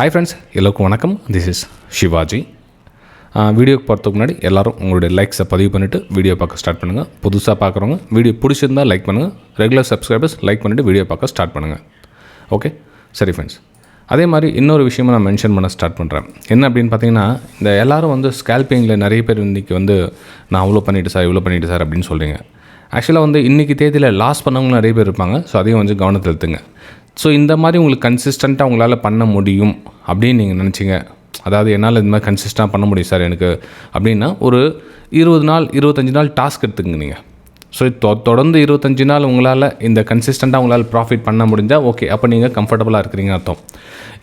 Hi friends, எல்லோருக்கும் வணக்கம். This is shivaji. வீடியோக்கு போகிறதுக்கு முன்னாடி எல்லோரும் உங்களுடைய லைக்ஸை பதிவு பண்ணிவிட்டு வீடியோ பார்க்க ஸ்டார்ட் பண்ணுங்கள். புதுசாக பார்க்குறவங்க வீடியோ பிடிச்சிருந்தால் லைக் பண்ணுங்கள். ரெகுலர் சப்ஸ்கிரைபர்ஸ் லைக் பண்ணிவிட்டு வீடியோ பார்க்க ஸ்டார்ட் பண்ணுங்கள். ஓகே, சரி ஃப்ரெண்ட்ஸ். அதே மாதிரி இன்னொரு விஷயமும் நான் மென்ஷன் பண்ண ஸ்டார்ட் பண்ணுறேன். என்ன அப்படின்னு பார்த்தீங்கன்னா, இந்த எல்லோரும் ஸ்கேல்பிங்கில் நிறைய பேர் இன்றைக்கி நான் அவ்வளோ பண்ணிவிட்டு சார், இவ்வளோ பண்ணிவிட்டு சார் அப்படின்னு சொல்கிறீங்க. ஆக்சுவலாக இன்றைக்கி தேதியில் லாஸ் பண்ணவங்க நிறைய பேர் இருப்பாங்க. ஸோ அதையும் கவனத்தில் எடுத்துங்க. ஸோ இந்த மாதிரி உங்களுக்கு கன்சிஸ்டண்ட்டாக உங்களால் பண்ண முடியும் அப்படின்னு நீங்கள் நினச்சிங்க, அதாவது என்னால் இந்த மாதிரி கன்சிஸ்டண்ட்டாக பண்ண முடியும் சார் எனக்கு அப்படின்னா, ஒரு 20 நாள் 25 நாள் டாஸ்க் எடுத்துக்கங்க நீங்கள். ஸோ தொடர்ந்து 25 நாள் உங்களால் இந்த கன்சிஸ்டண்ட்டாக உங்களால் ப்ராஃபிட் பண்ண முடிஞ்சால் ஓகே, அப்போ நீங்கள் கம்ஃபர்டபுளாக இருக்கிறீங்க அர்த்தம்.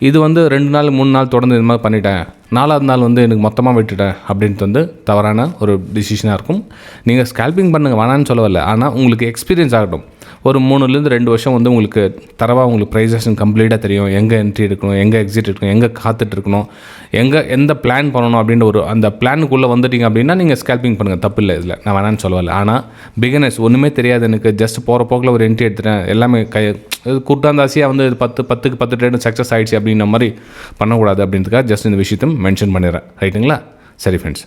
இது 2 நாள் 3 நாள் தொடர்ந்து இது மாதிரி பண்ணிட்டேன், 4வது நாள் எனக்கு மொத்தமாக விட்டுட்டேன் அப்படின்ட்டு தவறான ஒரு டிசிஷனாக இருக்கும். நீங்கள் ஸ்கேல்பிங் பண்ணுங்கள், வேணான்னு சொல்லவில்லை. ஆனால் உங்களுக்கு எக்ஸ்பீரியன்ஸ் ஆகட்டும். ஒரு 3-2 வருஷம் உங்களுக்கு தரவாக உங்களுக்கு ப்ரைஸ்-ஆக்ஷன் கம்ப்ளீட்டாக தெரியும். எங்கே என்ட்ரி எடுக்கணும், எங்கே எக்ஸிட் எடுக்கணும், எங்கே காத்துட்டு இருக்கணும், எந்த பிளான் பண்ணணும் அப்படின்ற அந்த பிளானுக்குள்ளே வந்துட்டீங்க அப்படின்னா நீங்கள் ஸ்கேல்பிங் பண்ணுங்கள், தப்பு இல்லை. இதில் நான் வேணான்னு சொல்லவில்லை. ஆனால் பிகினர்ஸ் ஒன்றுமே தெரியாது, எனக்கு ஜஸ்ட் போகிற போக்கில் ஒரு என்ட்ரி எடுத்துட்டேன், எல்லாமே கூட்டாந்தாசியாக 10க்கு 10 ட்ரேடு சக்ஸஸ் ஆகிடுச்சு அப்படின்ற மாதிரி பண்ணக்கூடாது அப்படின்றதுக்காக ஜஸ்ட் இந்த விஷயத்தையும் மென்ஷன் பண்ணிடுறேன். ரைட்டுங்களா? சரி ஃப்ரெண்ட்ஸ்,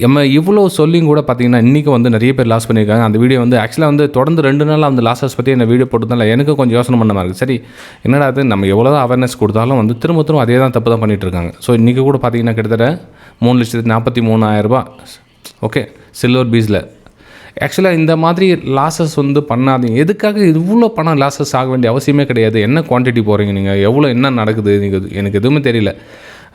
நம்ம இவ்வளோ சொல்லியும் கூட பார்த்தீங்கன்னா இன்றைக்கி நிறைய பேர் லாஸ் பண்ணியிருக்காங்க. அந்த வீடியோ ஆக்சுவலாக தொடர்ந்து 2 நாள் அந்த லாஸஸ் பற்றி என்ன வீடியோ போட்டதால எனக்கு கொஞ்சம் யோசனை பண்ண மாதிரி இருக்குது. சரி, என்னடா அது, நம்ம எவ்வளோ தான் அவேர்னஸ் கொடுத்தாலும் திரும்ப அதே தான் தப்பு தான் பண்ணிகிட்ருக்காங்க. ஸோ இன்றைக்கி கூட பார்த்தீங்கன்னா கிட்டத்தட்ட 3,43,000 ஓகே சில்வர் பீஸில். ஆக்சுவலாக இந்த மாதிரி லாஸஸ் பண்ணாதீங்க. எதுக்காக இவ்வளோ பணம் லாஸஸ் ஆக வேண்டிய அவசியமே கிடையாது. என்ன குவான்டிட்டி போகிறீங்க நீங்கள், எவ்வளோ என்ன நடக்குது எனக்கு எதுவுமே தெரியல.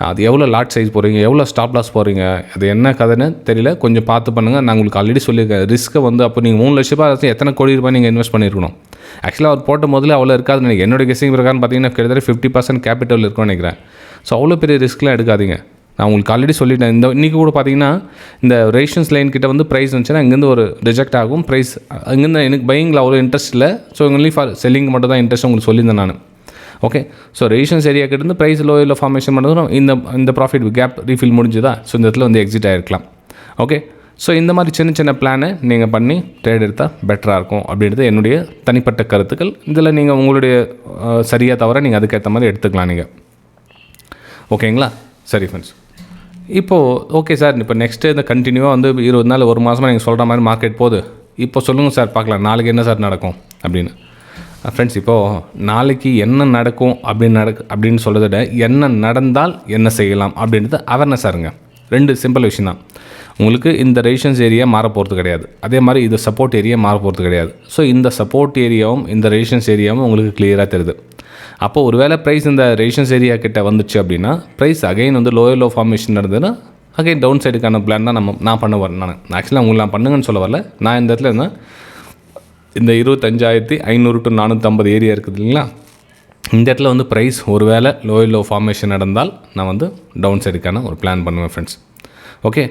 அது எவ்வளோ லாட் சைஸ் போகிறீங்க, எவ்வளோ ஸ்டாப் லாஸ் போகிறீங்க, அது என்ன கதைன்னு தெரியல. கொஞ்சம் பார்த்து பண்ணுங்கள். நான் உங்களுக்கு ஆல்ரெடி சொல்லியிருக்கேன், ரிஸ்க்கை அப்போ நீங்கள் 3 லட்ச ரூபாய் எத்தனை கோடி ரூபாய் நீங்கள் இன்வெஸ்ட் பண்ணியிருக்கணும். ஆக்சுவலாக அவர் போட்ட முதல்ல அவ்வளோ இருக்காதுன்னு நினைக்கிறேன். என்னோட கெஸ்ஸிங் பிரகாரம் பார்த்தீங்கன்னா கிட்டத்தட்ட 50% கேபிட்டல் இருக்குன்னு நினைக்கிறேன். ஸோ அவ்வளோ பெரிய ரிஸ்க்லாம் எடுக்காதீங்க. நான் உங்களுக்கு ஆல்ரெடி சொல்லிட்டேன். இன்றைக்கி கூட பார்த்தீங்கன்னா இந்த ரேஷன்ஸ் லைன் கிட்ட ப்ரைஸ் வந்துச்சுன்னா இங்கேருந்து ஒரு ரிஜெக்ட் ஆகும் ப்ரைஸ். அங்கேருந்து எனக்கு பையிங்கில் அவ்வளோ இன்ட்ரெஸ்ட் இல்லை. ஸோ ஒன்லி ஃபார் செல்லிங் மட்டும் தான் இன்ட்ரெஸ்ட் உங்களுக்கு சொல்லியிருந்தேன் நான். ஓகே, ஸோ ரேஷன்ஸ் ஏரியா கிட்டேருந்து ப்ரைஸ் லோயில் ஃபார்மேஷன் பண்ணுறதும் இந்த ப்ராஃபிட் கேப் ரீஃபில் முடிஞ்சுதா. ஸோ இந்த இடத்துல எக்ஸிட் ஆகிருக்கலாம். ஓகே, ஸோ இந்த மாதிரி சின்ன பிளானை நீங்கள் பண்ணி ட்ரேட் எடுத்தால் பெட்டராக இருக்கும் அப்படின்றது என்னுடைய தனிப்பட்ட கருத்துக்கள். இதில் நீங்கள் உங்களுடைய சரியாக தவிர நீங்கள் அதுக்கேற்ற மாதிரி எடுத்துக்கலாம் நீங்கள். ஓகேங்களா? சரி ஃப்ரெண்ட்ஸ், இப்போது ஓகே சார், இப்போ நெக்ஸ்ட்டு இந்த கண்டினியூவாக 20 நாள் 1 மாதமாக நீங்கள் சொல்கிற மாதிரி மார்க்கெட் போகுது. இப்போ சொல்லுங்கள் சார், பார்க்கலாம் நாளைக்கு என்ன சார் நடக்கும் அப்படின்னு. ஃப்ரெண்ட்ஸ், இப்போது நாளைக்கு என்ன நடக்கும் அப்படின்னு சொல்கிறத விட என்ன நடந்தால் என்ன செய்யலாம் அப்படின்றது அவேர்னஸாக இருங்க. 2 சிம்பிள் விஷயம் தான். உங்களுக்கு இந்த ரேஷன்ஸ் ஏரியா மாற போகிறது கிடையாது, அதே மாதிரி இது சப்போர்ட் ஏரியா மாற போகிறது கிடையாது. ஸோ இந்த சப்போர்ட் ஏரியாவும் இந்த ரேஷன்ஸ் ஏரியாவும் உங்களுக்கு கிளியராக தெரியுது. அப்போது ஒருவேளை ப்ரைஸ் இந்த ரேஷன்ஸ் ஏரியா கிட்ட வந்துச்சு அப்படின்னா ப்ரைஸ் அகைன் லோ ஃபார்மேஷன் நடந்ததுன்னா அகைன் டவுன் சைடுக்கான பிளான் தான் நான் பண்ண வரேன். நான் ஆக்சுவலாக உங்களுக்கு நான் பண்ணுங்கன்னு சொல்ல வரல. நான் இந்த இடத்துல இருந்தால் இந்த 25,500 to 450 ஏரியா இருக்குது இல்லைங்களா, இந்த இடத்துல ப்ரைஸ் ஒருவேளை லோ ஃபார்மேஷன் நடந்தால் நான் டவுன் சைடுக்கான ஒரு பிளான் பண்ணுவேன் ஃப்ரெண்ட்ஸ். ஓகே,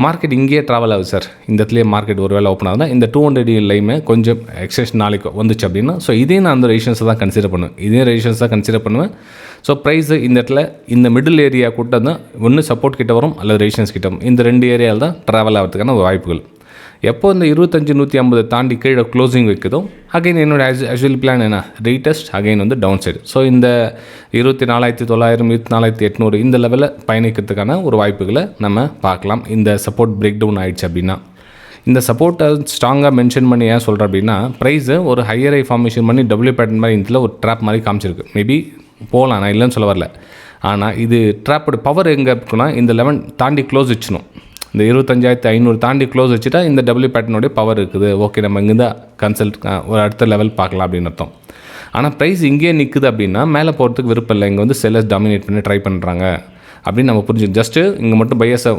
மார்க்கெட் இங்கேயே ட்ராவல் ஆகுது சார், இந்த இடத்துலேயே மார்க்கெட் ஒரு வேளை ஓப்பன் ஆகுதுன்னா இந்த 200 லைமே கொஞ்சம் எக்ஸஸ் நாளைக்கு வந்துச்சு அப்படின்னா ஸோ இதையும் நான் ரேஷன்ஸை தான் கன்சிடர் பண்ணுவேன். இதே ரேஷன்ஸ் தான் கன்சிடர் பண்ணுவேன். ஸோ ப்ரைஸு இந்த இடத்துல இந்த மிடில் ஏரியா கூட்ட தான் ஒன்று சப்போர்ட் கிட்ட வரும் அல்லது ரேஷன்ஸ் கிட்ட வரும். இந்த 2 ஏரியாவில் தான் ட்ராவல் ஆகிறதுக்கான வாய்ப்புகள். எப்போ இந்த 25,150 தாண்டி கீழே க்ளோசிங் வைக்குதோ அகைன் என்னோட ஆக்சுவல் பிளான் என்ன, retest again down side. So இந்த 24,900 24,800 இந்த லெவலில் பயணிக்கிறதுக்கான ஒரு வாய்ப்புகளை நம்ம பார்க்கலாம். இந்த சப்போர்ட் பிரேக் டவுன் ஆகிடுச்சு அப்படின்னா, இந்த சப்போர்ட்டை ஸ்ட்ராங்காக மென்ஷன் பண்ணி ஏன் சொல்கிறேன் அப்படின்னா, ப்ரைஸு ஒரு ஹையர் ஐ ஃபார்மேஷன் பண்ணி டபுள்யூ பேட்டர்ன் மாதிரி இதில் ஒரு ட்ராப் மாதிரி காமிச்சிருக்கு. மேபி போகலாம், நான் இல்லைன்னு சொல்ல வரல. ஆனால் இது ட்ராப்போட பவர் எங்கே இருக்குன்னா இந்த 11 தாண்டி க்ளோஸ் வச்சுணும். இந்த 25,500 தாண்டி க்ளோஸ் வச்சுட்டா இந்த டபுள்யூ பேட்டர்னுடைய பவர் இருக்குது. ஓகே, நம்ம இங்கேருந்து கன்சல்ட் ஒரு அடுத்த லெவல் பார்க்கலாம் அப்படின்னு அர்த்தம். ஆனால் ப்ரைஸ் இங்கேயே நிற்குது அப்படின்னா மேலே போகிறதுக்கு விருப்பம் இல்லை. இங்கே செல்லர்ஸ் டாமினேட் பண்ணி ட்ரை பண்ணுறாங்க அப்படின்னு நம்ம புரிஞ்சுக்கணும். ஜஸ்ட்டு இங்கே மட்டும் பையர்ஸை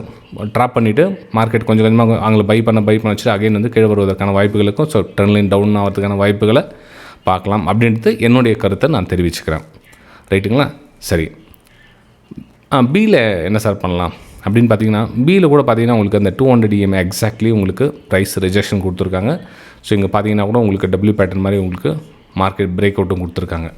ட்ராப் பண்ணிவிட்டு மார்க்கெட் கொஞ்சம் கொஞ்சமாக அவங்களை பை பண்ண வச்சுட்டு அகைன் கீழே வருவதற்கான வாய்ப்புகளுக்கும் ஸோ ட்ரெண்ட்லைன் டவுன் ஆகிறதுக்கான வாய்ப்புகளை பார்க்கலாம் அப்படின்றது என்னுடைய கருத்தை நான் தெரிவிச்சுக்கிறேன். ரைட்டுங்களா? சரி, பியில் என்ன சார் பண்ணலாம் அப்படின்னு பார்த்தீங்கன்னா, பியில் கூட பார்த்தீங்கன்னா உங்களுக்கு அந்த 200 EMA எக்ஸாக்ட்லி உங்களுக்கு ப்ரைஸ் ரிஜெக்ஷன் கொடுத்துருக்காங்க. ஸோ இங்கே பார்த்தீங்கன்னா கூட உங்களுக்கு டபுள்யூ பேட்டர்ன் மாதிரி உங்களுக்கு மார்க்கெட் பிரேக் அவுட்டும் கொடுத்துருக்காங்க.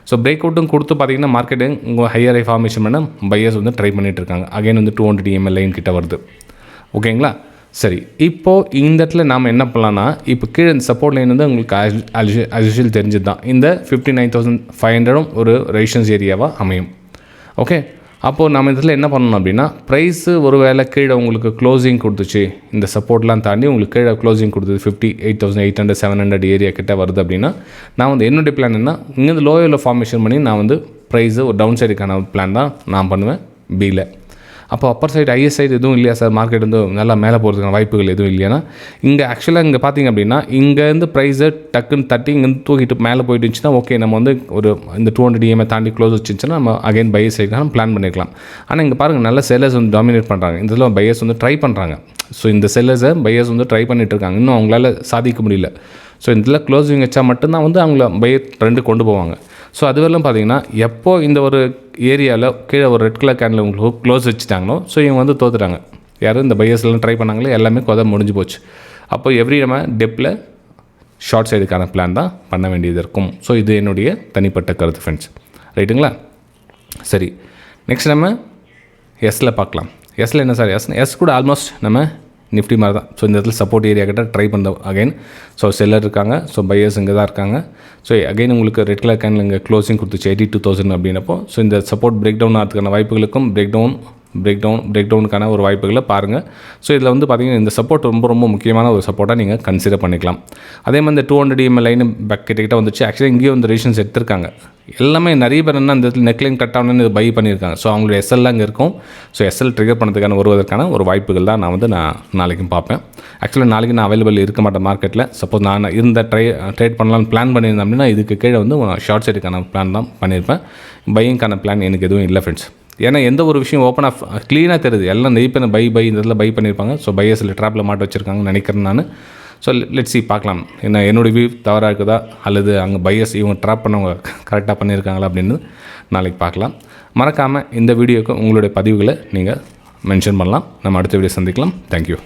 ஸோ பிரேக் அவுட்டும் கொடுத்து பார்த்தீங்கன்னா மார்க்கெட்டு உங்கள் ஹையர் ஐ ஃபார்மேஷன் பண்ண பையர்ஸ் ட்ரை பண்ணிகிட்டு இருக்காங்க. அகைன் 200 EMA லைன் கிட்ட வருது. ஓகேங்களா? சரி, இப்போது இந்த இடத்துல நாம் என்ன பண்ணலான்னா, இப்போ கீழே இந்த சப்போர்ட் லைன் உங்களுக்கு ஆஸ் யூஷுவல் தெரிஞ்சது தான். இந்த 59,500 ஒரு ரேஷன்ஸ் ஏரியாவாக அமையும். ஓகே, அப்போது நம்ம இதில் என்ன பண்ணணும் அப்படின்னா, ப்ரைஸு ஒரு வேளை கீழே உங்களுக்கு க்ளோசிங் கொடுத்துச்சு, இந்த சப்போர்ட்லாம் தாண்டி உங்களுக்கு கீழே க்ளோசிங் கொடுத்தது 58,800 700 ஏரியா கிட்ட வருது அப்படின்னா, நான் வந்து என்னுடைய பிளான் என்ன, இங்கேருந்து லோவில் ஃபார்மேஷன் பண்ணி நான் வந்து ப்ரைஸு ஒரு டவுன் சைடுக்கான பிளான் தான் நான் பண்ணுவேன் பியில். அப்போ அப்பர் சைடு ஐஎஸ் சைடு எதுவும் இல்லையா சார், மார்க்கெட் வந்து நல்லா மேலே போகிறதுக்கான வாய்ப்புகள் எதுவும் இல்லையானா, இங்கே ஆக்சுவலாக இங்கே பார்த்திங்க அப்படின்னா இங்கேருந்து ப்ரைஸை டக்குன்னு தட்டி இங்கேருந்து தூக்கிட்டு மேலே போயிட்டு இருந்துச்சுன்னா ஓகே, நம்ம வந்து ஒரு இந்த 200 EMI தாண்டி க்ளோஸ் வச்சுருந்துச்சுன்னா நம்ம அகைன் பையர்ஸ் சைடுக்கான பிளான் பண்ணிக்கலாம். ஆனால் இங்கே பாருங்கள், நல்ல செல்லர்ஸ் வந்து டாமினேட் பண்ணுறாங்க, இதில் பையர்ஸ் வந்து ட்ரை பண்ணுறாங்க. ஸோ இந்த செல்லர்ஸை பையர்ஸ் வந்து ட்ரை பண்ணிட்டு இருக்காங்க, இன்னும் அவங்களால சாதிக்க முடியல. ஸோ இதில் க்ளோசிங் வச்சா மட்டும்தான் வந்து அவங்கள பையர் ட்ரெண்டு கொண்டு போவாங்க. ஸோ அதுவரையிலும் பார்த்தீங்கன்னா எப்போ இந்த ஒரு ஏரியாவில் கீழே ஒரு ரெட் கலர் கேனில் உங்களுக்கு க்ளோஸ் வச்சுட்டாங்களோ, ஸோ இவங்க வந்து தோத்துட்டாங்க. யாரும் இந்த பையர்ஸ்லாம் ட்ரை பண்ணாங்களே, எல்லாமே முடிஞ்சு போச்சு. அப்போ எவ்ரி நம்ம டெப்பில் ஷார்ட் சைடுக்கான பிளான் தான் பண்ண வேண்டியது இருக்கும். ஸோ இது என்னுடைய தனிப்பட்ட கருத்து ஃப்ரெண்ட்ஸ், ரைட்டுங்களா? சரி, நெக்ஸ்ட் நம்ம எஸ்ஸில் பார்க்கலாம். எஸ்ஸில் என்ன சார், எஸ் கூட ஆல்மோஸ்ட் நம்ம நிஃப்டி மாதிரி தான். ஸோ இந்த இடத்துல சப்போர்ட் ஏரியா கிட்ட ட்ரை பண்ண அகைன். ஸோ செல்லர் இருக்காங்க, ஸோ பையர்ஸ் இங்கே தான் இருக்காங்க. ஸோ அகைன் உங்களுக்கு ரெட் கலர் கேனில் இங்கே க்ளோசிங் கொடுத்துச்சு 82,000 அப்படின்னப்போ, ஸோ இந்த சப்போர்ட் பிரேக் டவுன் ஆகிறதுக்கான வாய்ப்புகளுக்கும் பிரேக் டவுனுக்கான ஒரு வாய்ப்புகளை பாருங்கள். ஸோ இதில் வந்து பார்த்திங்கன்னா இந்த சப்போர்ட் ரொம்ப ரொம்ப முக்கியமான ஒரு சப்போர்ட்டாக நீங்கள் கன்சிடர் பண்ணிக்கலாம். அதே மாதிரி இந்த 200 EMI லைன் பேக் கிட்ட வந்துச்சு. ஆக்சுவலாக இங்கேயும் வந்து ரெசிஷன்ஸ் எடுத்திருக்காங்க. எல்லாமே நிறைய பேர் என்ன இந்த இடத்துல நெக்லைன் கட் ஆகணும்னு இது பை பண்ணியிருக்காங்க. ஸோ அவங்களுடைய எஸ்எல்லாம் இங்கே இருக்கும். ஸோ எஸ்எல் ட்ரிகர் பண்ணுறதுக்கான வருவதற்கான ஒரு வாய்ப்புகள் தான் நான் நாளைக்கும் பார்ப்பேன். ஆக்சுவலாக நாளைக்கு நான் அவைலபிள் இருக்க மாட்டேன் மார்க்கெட்டில். சப்போஸ் நான் இருந்த ட்ரேட் பண்ணலான்னு பிளான் பண்ணியிருந்தேன் அப்படின்னா இதுக்கு கீழே வந்து ஷார்ட் சைடுக்கான பிளான் தான் பண்ணியிருப்பேன். பையிங்கான பிளான் எனக்கு எதுவும் இல்லை ஃப்ரெண்ட்ஸ். ஏன்னா எந்த ஒரு விஷயம் ஓப்பனாக க்ளீனாக தெரியுது, எல்லாம் நெய்ப்பன பை இந்த இதில் பை பண்ணியிருப்பாங்க. ஸோ பையர்ஸில் ட்ராப்பில் மாட்ட வச்சுருக்காங்கன்னு நினைக்கிறேன் நான். ஸோ லெட்ஸ் சி, பார்க்கலாம். என்ன என்னோடய வியூ தவறாக இருக்குதா, அல்லது அங்கே பையர்ஸ் இவங்க ட்ராப் பண்ணவங்க கரெக்டாக பண்ணியிருக்காங்களா அப்படின்னு நாளைக்கு பார்க்கலாம். மறக்காமல் இந்த வீடியோக்கு உங்களுடைய பதிவுகளை நீங்கள் மென்ஷன் பண்ணலாம். நம்ம அடுத்த வீடியோ சந்திக்கலாம். தேங்க்யூ.